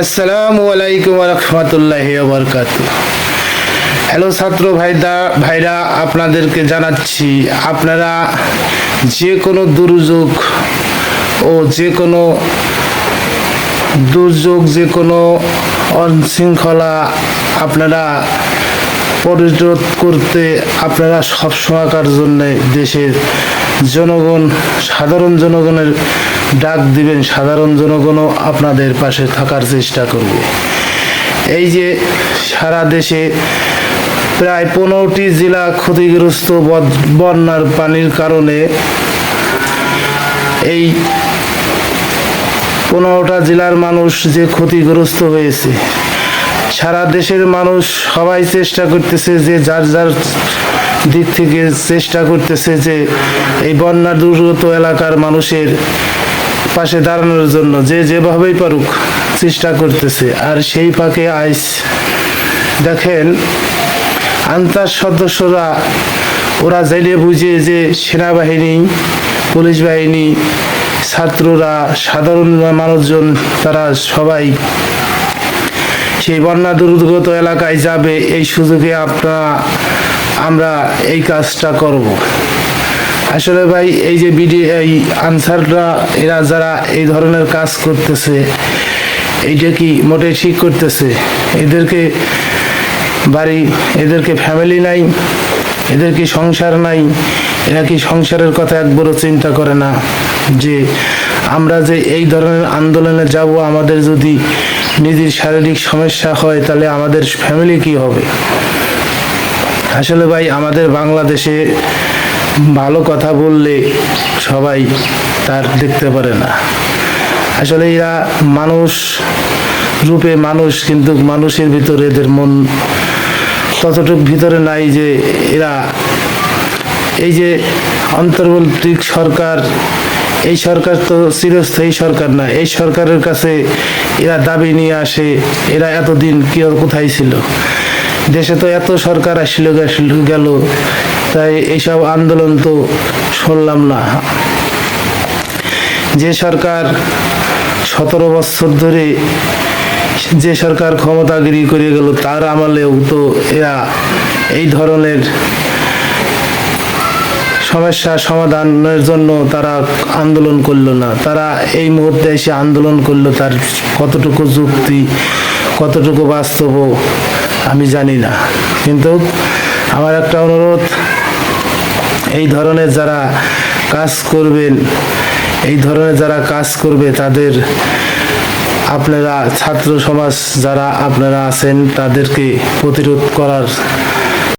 আসসালামু আলাইকুম ওয়া রাহমাতুল্লাহি ওয়া বারাকাতুহু। হ্যালো ছাত্র ভাইরা, আপনাদেরকে জানাচ্ছি আপনারা যে কোনো দুর্যোগ ও যে কোনো যে কোনো অশৃঙ্খলা আপনারা প্রতিরোধ করতে আপনারা সবসময়কার জন্য দেশের জনগণ, সাধারণ জনগণের ডাক দিবেন। সাধারণ জনগণও আপনাদের পাশে থাকার চেষ্টা করবে। এই যে সারা দেশে প্রায় 15টি জেলা ক্ষতিগ্রস্ত বন্যার পানির কারণে, এই 15টা জেলার মানুষ যে ক্ষতিগ্রস্ত হয়েছে, সারা দেশের মানুষ সবাই চেষ্টা করতেছে যে যার যার দিক থেকে চেষ্টা করতেছে যে এই বন্যা দুর্গত এলাকার মানুষের পাশে দাঁড়ানোর জন্য যে যেভাবেই পারুক চেষ্টা করতেছে। আর সেই ফাঁকে আইস দেখেন আনসার সদস্যরা ওরা জেনে বুঝে যে সেনাবাহিনী, পুলিশ বাহিনী, ছাত্ররা, সাধারণ মানুষজন তারা সবাই সেই বন্যা দুর্গত এলাকায় যাবে। এই সুযোগে আমরা এই কাজটা করব। আসলে ভাই এই যে এই আনসাররা এরা যারা এই ধরনের কাজ করতেছে, এইটা কি মোটেই ঠিক করতেছে? এদেরকে বাড়ি, এদেরকে ফ্যামিলি নাই, এদের কি সংসার নাই? এরা কি সংসারের কথা একবারও চিন্তা করে না যে আমরা যে এই ধরনের আন্দোলনে যাব, আমাদের যদি নিজের শারীরিক সমস্যা হয় তাহলে আমাদের ফ্যামিলি কি হবে? আসলে ভাই আমাদের বাংলাদেশে ভালো কথা বললে সবাই তার দেখতে পারে না। আসলে এরা মানুষ রূপে মানুষ, কিন্তু মানুষের ভিতরে এদের মন ততটুক ভিতরে নাই যে এরা এই যে অন্তর্বর্তী সরকার, এই সরকার তো চিরস্থায়ী সরকার না। এই সরকারের কাছে এরা দাবি নিয়ে আসে এরা এতদিন কোথায় ছিল? দেশে তো এত সরকার আসছিল গেল, তাই এইসব আন্দোলন তো শুনলাম না। যে সরকার 17 বছর ধরে যে সরকার ক্ষমতাগিরি করে গেল, তার আমলেও তো এরা এই ধরনের সমস্যা সমাধানের জন্য তারা আন্দোলন করলো না। তারা এই মুহূর্তে এসে আন্দোলন করলো, তার কতটুকু যুক্তি, কতটুকু বাস্তব আমি জানি না। কিন্তু আমার একটা অনুরোধ, এই ধরনের যারা কাজ করবেন, এই ধরনের যারা কাজ করবে তাদের আপনারা ছাত্র সমাজ যারা আপনারা আছেন তাদেরকে প্রতিরোধ করার